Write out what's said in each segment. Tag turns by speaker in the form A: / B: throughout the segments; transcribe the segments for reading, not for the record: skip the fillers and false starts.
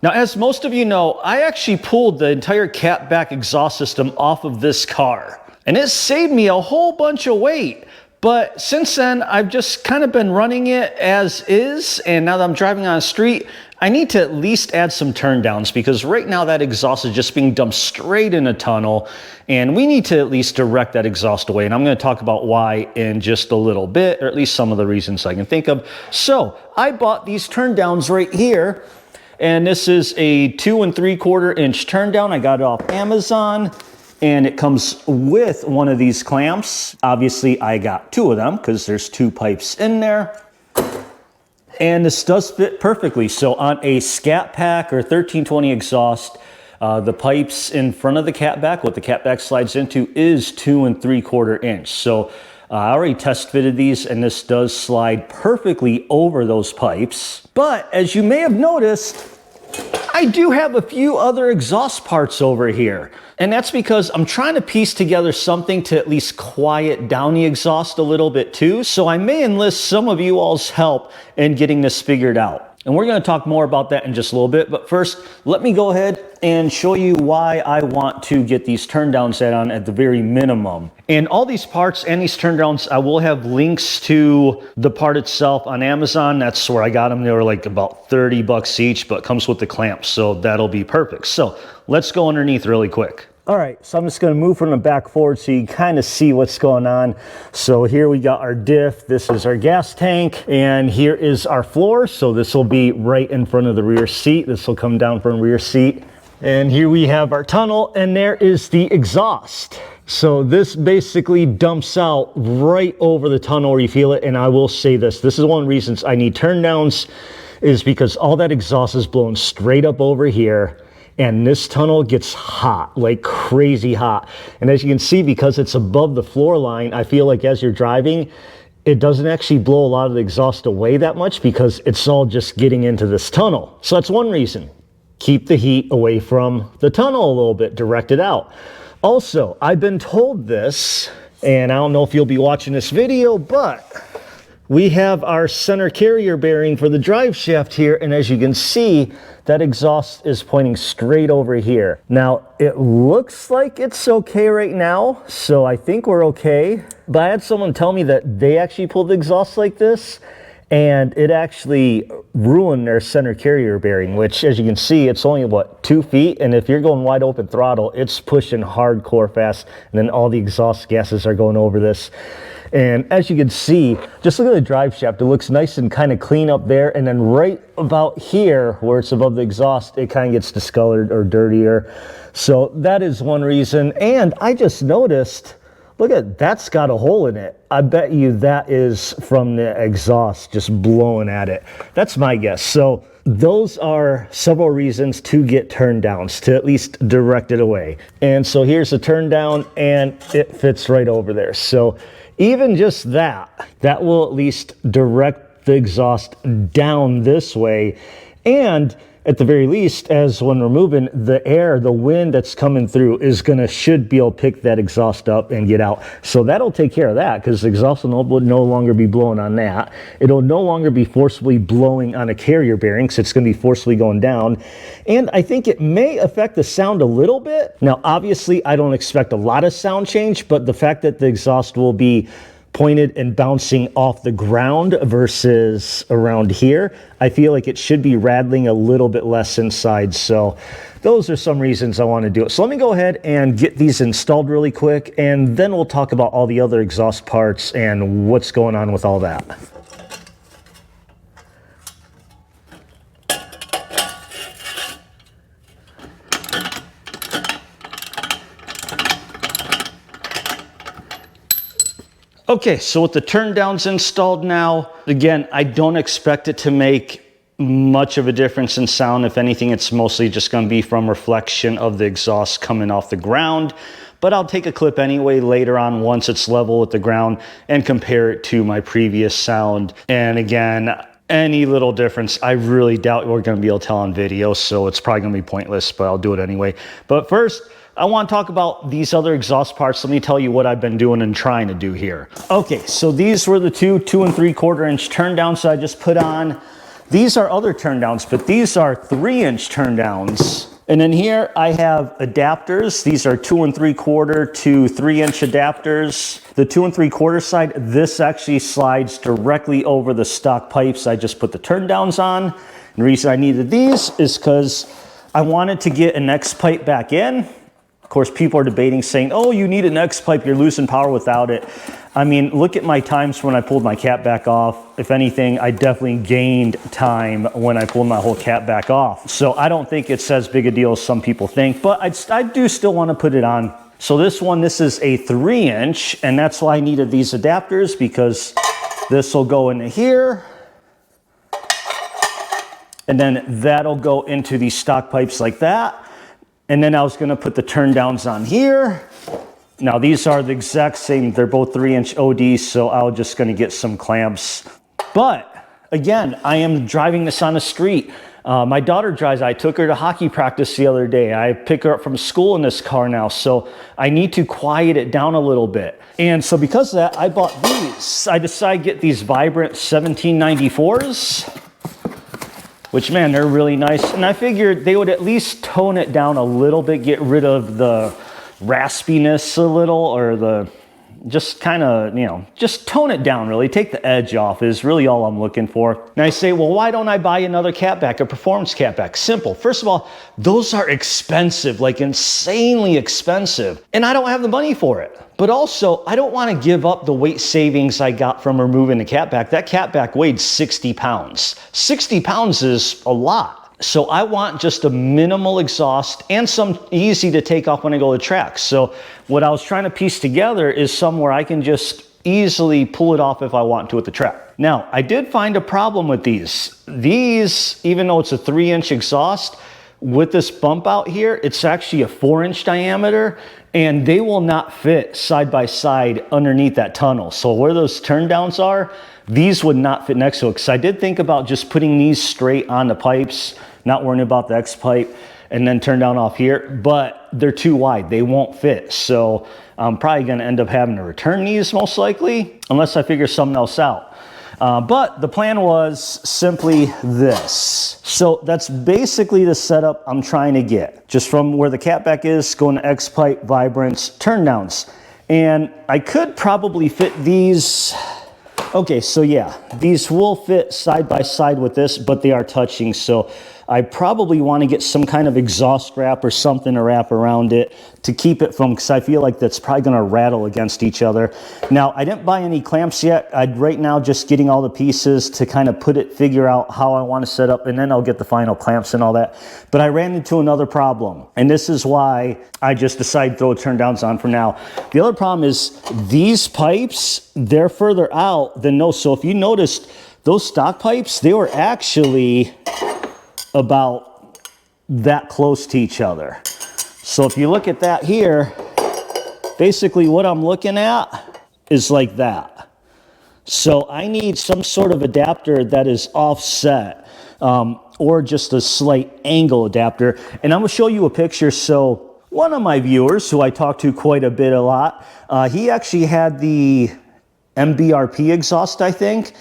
A: Now, as most of you know, I actually pulled the entire Scat Pack exhaust system off of this car, and it saved me a whole bunch of weight. But since then, I've just kind of been running it as is, and now that I'm driving on the street, I need to at least add some turndowns, because right now that exhaust is just being dumped straight in a tunnel, and we need to at least direct that exhaust away. And I'm going to talk about why in just a little bit, or at least some of the reasons I can think of. So I bought these turndowns right here, and this is a 2 3/4 inch turndown. I got it off Amazon. And it comes with one of these clamps. Obviously, I got 2 of them because there's 2 pipes in there. And this does fit perfectly. So on a Scat Pack or 1320 exhaust, the pipes in front of the Scat Pack, what the Scat Pack slides into, is 2 3/4 inch. So I already test fitted these, and this does slide perfectly over those pipes. But as you may have noticed, I do have a few other exhaust parts over here. And that's because I'm trying to piece together something to at least quiet down the exhaust a little bit too. So I may enlist some of you all's help in getting this figured out. And we're going to talk more about that in just a little bit. But first, let me go ahead and show you why I want to get these turndowns added on at the very minimum. And all these parts and these turndowns, I will have links to the part itself on Amazon. That's where I got them. They were like about 30 bucks each, but it comes with the clamps, so that'll be perfect. So let's go underneath really quick. All right, so I'm just going to move from the back forward so you can kind of see what's going on. So here we got our diff, this is our gas tank, and here is our floor. So this will be right in front of the rear seat. This will come down from the rear seat. And here we have our tunnel, and there is the exhaust. So this basically dumps out right over the tunnel where you feel it. And I will say this is one of the reasons I need turndowns, is because all that exhaust is blowing straight up over here. And this tunnel gets hot, like crazy hot. And as you can see, because it's above the floor line, I feel like as you're driving, it doesn't actually blow a lot of the exhaust away that much because it's all just getting into this tunnel. So that's one reason. Keep the heat away from the tunnel a little bit, direct it out. Also, I've been told this, and I don't know if you'll be watching this video, but we have our center carrier bearing for the drive shaft here, and as you can see, that exhaust is pointing straight over here. Now, it looks like it's okay right now, so I think we're okay. But I had someone tell me that they actually pulled the exhaust like this, and it actually ruined their center carrier bearing, which, as you can see, it's only, what, 2 feet? And if you're going wide open throttle, it's pushing hardcore fast, and then all the exhaust gases are going over this. And as you can see, just look at the drive shaft. It looks nice and kind of clean up there. And then right about here, where it's above the exhaust, it kind of gets discolored or dirtier. So that is one reason. And I just noticed, look at, that's got a hole in it. I bet you that is from the exhaust just blowing at it. That's my guess. So those are several reasons to get turndowns, to at least direct it away. And so here's the turn down, and it fits right over there. So even just that will at least direct the exhaust down this way. And at the very least, as when we're moving, the air, the wind that's coming through should be able to pick that exhaust up and get out. So that'll take care of that, because the exhaust will no longer be blowing on that. It'll no longer be forcibly blowing on a carrier bearing, so it's going to be forcibly going down. And I think it may affect the sound a little bit. Now, obviously, I don't expect a lot of sound change, but the fact that the exhaust will be pointed and bouncing off the ground versus around here, I feel like it should be rattling a little bit less inside. So those are some reasons I want to do it. So let me go ahead and get these installed really quick, and then we'll talk about all the other exhaust parts and what's going on with all that. Okay, so with the turndowns installed now, again, I don't expect it to make much of a difference in sound. If anything, it's mostly just going to be from reflection of the exhaust coming off the ground. But I'll take a clip anyway later on once it's level with the ground and compare it to my previous sound. And again, any little difference, I really doubt we're going to be able to tell on video, so it's probably going to be pointless, but I'll do it anyway. But first, I want to talk about these other exhaust parts. Let me tell you what I've been doing and trying to do here. Okay, so these were the 2 3/4 inch turndowns I just put on. These are other turndowns, but these are 3-inch turndowns. And then here I have adapters. These are 2 3/4 to 3-inch adapters. The 2 3/4 side, this actually slides directly over the stock pipes I just put the turndowns on. And the reason I needed these is because I wanted to get an X pipe back in. Of course, people are debating saying, oh, you need an X pipe, you're losing power without it. I mean, look at my times when I pulled my cat back off. If anything, I definitely gained time when I pulled my whole cat back off. So I don't think it's as big a deal as some people think, but I do still want to put it on. So this one, this is a 3-inch, and that's why I needed these adapters, because this will go into here. And then that'll go into these stock pipes like that. And then I was gonna put the turndowns on here. Now these are the exact same, they're both 3-inch ODs, so I was just gonna get some clamps. But again, I am driving this on the street. My daughter drives, I took her to hockey practice the other day. I pick her up from school in this car now, so I need to quiet it down a little bit. And so because of that, I bought these. I decided to get these Vibrant 1794s. Which, man, they're really nice. And I figured they would at least tone it down a little bit, get rid of the raspiness a little, or the just kind of, you know, just tone it down really. Take the edge off is really all I'm looking for. And I say, well, why don't I buy another cat back, a performance cat back? Simple. First of all, those are expensive, like insanely expensive. And I don't have the money for it. But also, I don't want to give up the weight savings I got from removing the cat back. That cat back weighed 60 pounds. 60 pounds is a lot. So I want just a minimal exhaust and some easy to take off when I go to track. So what I was trying to piece together is somewhere I can just easily pull it off if I want to at the track. Now, I did find a problem with these. These, even though it's a 3-inch exhaust, with this bump out here, it's actually a 4-inch diameter, and they will not fit side by side underneath that tunnel. So where those turndowns are, these would not fit next to it. Because I did think about just putting these straight on the pipes, not worrying about the X pipe, and then turn down off here, but they're too wide. They won't fit. So I'm probably gonna end up having to return these most likely, unless I figure something else out. But the plan was simply this. So that's basically the setup I'm trying to get. Just from where the catback is, going to X-Pipe, Vibrants, turndowns. And I could probably fit these. Okay, so yeah, these will fit side by side with this, but they are touching. So I probably want to get some kind of exhaust wrap or something to wrap around it to keep it from, because I feel like that's probably going to rattle against each other. Now, I didn't buy any clamps yet. I'm right now just getting all the pieces to kind of figure out how I want to set up, and then I'll get the final clamps and all that. But I ran into another problem, and this is why I just decided to throw turndowns on for now. The other problem is these pipes, they're further out than those. So if you noticed, those stock pipes, they were actually about that close to each other. So if you look at that here, basically what I'm looking at is like that. So I need some sort of adapter that is offset, or just a slight angle adapter. And I'm gonna show you a picture. So one of my viewers, who I talk to quite a lot, he actually had the MBRP exhaust, I think.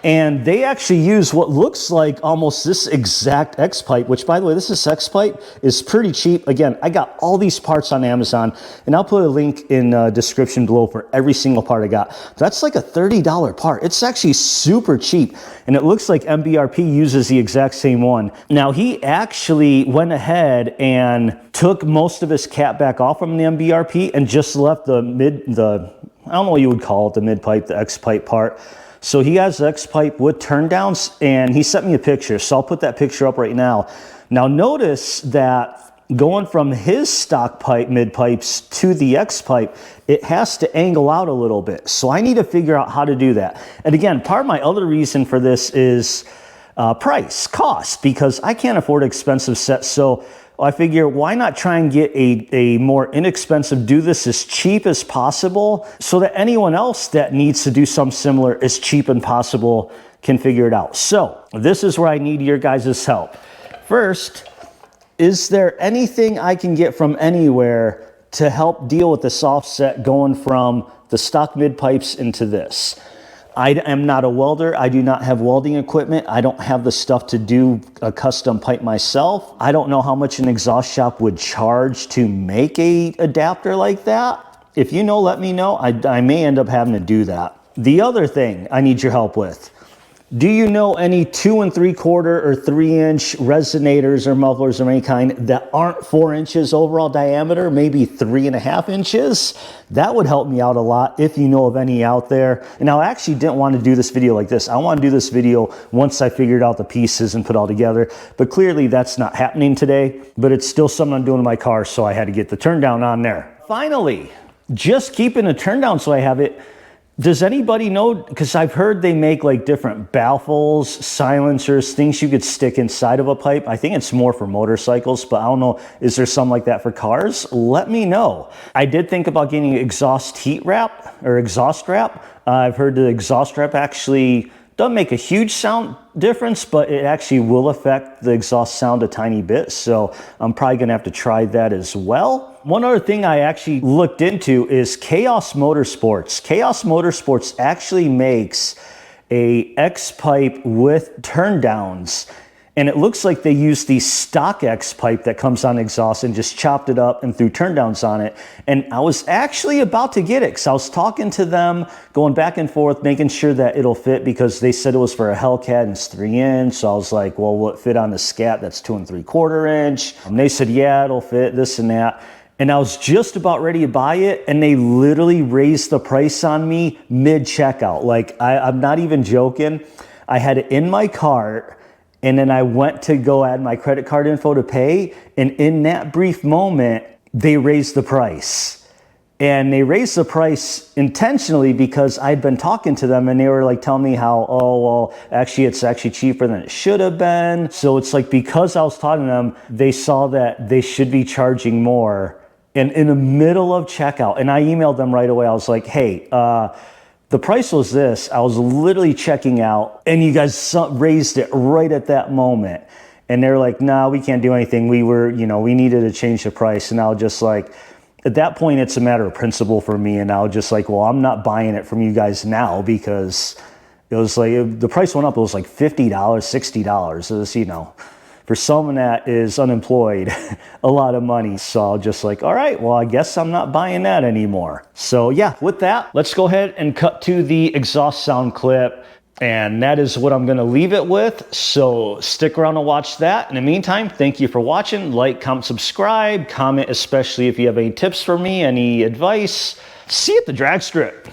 A: And they actually use what looks like almost this exact X-Pipe, which, by the way, this X-Pipe is pretty cheap. Again, I got all these parts on Amazon, and I'll put a link in the description below for every single part I got. That's like a $30 part. It's actually super cheap, and it looks like MBRP uses the exact same one. Now, he actually went ahead and took most of his cat back off from the MBRP and just left I don't know what you would call it, the mid-pipe, the X-Pipe part. So he has the X-Pipe with turndowns, and he sent me a picture. So I'll put that picture up right now. Now notice that going from his stock pipe, mid-pipes to the X-Pipe, it has to angle out a little bit. So I need to figure out how to do that. And again, part of my other reason for this is cost, because I can't afford expensive sets. So I figure, why not try and get a more inexpensive, do this as cheap as possible, so that anyone else that needs to do something similar as cheap and possible can figure it out. So this is where I need your guys' help. First, is there anything I can get from anywhere to help deal with this offset going from the stock mid pipes into this? I am not a welder. I do not have welding equipment. I don't have the stuff to do a custom pipe myself. I don't know how much an exhaust shop would charge to make a adapter like that. If you know, let me know. I may end up having to do that. The other thing I need your help with. Do you know any 2 3/4 or 3-inch resonators or mufflers of any kind that aren't 4 inches overall diameter, maybe 3.5 inches? That would help me out a lot if you know of any out there. And I actually didn't want to do this video like this. I want to do this video once I figured out the pieces and put it all together. But clearly that's not happening today, but it's still something I'm doing in my car, so I had to get the turn down on there. Finally, just keeping a turn down so I have it. Does anybody know, because I've heard they make like different baffles, silencers, things you could stick inside of a pipe. I think it's more for motorcycles, but I don't know, is there something like that for cars? Let me know. I did think about getting exhaust heat wrap or exhaust wrap. I've heard the exhaust wrap actually doesn't make a huge sound difference, but it actually will affect the exhaust sound a tiny bit. So I'm probably gonna have to try that as well. One other thing I actually looked into is Chaos Motorsports. Chaos Motorsports actually makes a X pipe with turndowns. And it looks like they used the stock X pipe that comes on exhaust and just chopped it up and threw turndowns on it. And I was actually about to get it because I was talking to them, going back and forth, making sure that it'll fit because they said it was for a Hellcat and it's 3-inch. So I was like, well, will it fit on the Scat that's 2 3/4 inch? And they said, yeah, it'll fit, this and that. And I was just about ready to buy it, and they literally raised the price on me mid-checkout. Like, I'm not even joking. I had it in my cart, and then I went to go add my credit card info to pay, and in that brief moment, they raised the price. And they raised the price intentionally because I'd been talking to them and they were like telling me how, oh, well, actually, it's actually cheaper than it should have been. So it's like because I was talking to them, they saw that they should be charging more. And in the middle of checkout, and I emailed them right away, I was like, hey, the price was this. I was literally checking out and you guys raised it right at that moment. And they're like, nah, we can't do anything. We needed to change the price. And I was just like, at that point, it's a matter of principle for me. And I was just like, well, I'm not buying it from you guys now because it was like, the price went up. It was like $50, $60. It was, for someone that is unemployed, a lot of money. So I was just like, all right, well, I guess I'm not buying that anymore. So yeah, with that, let's go ahead and cut to the exhaust sound clip. And that is what I'm gonna leave it with. So stick around to watch that. In the meantime, thank you for watching. Like, comment, subscribe, comment, especially if you have any tips for me, any advice. See you at the drag strip.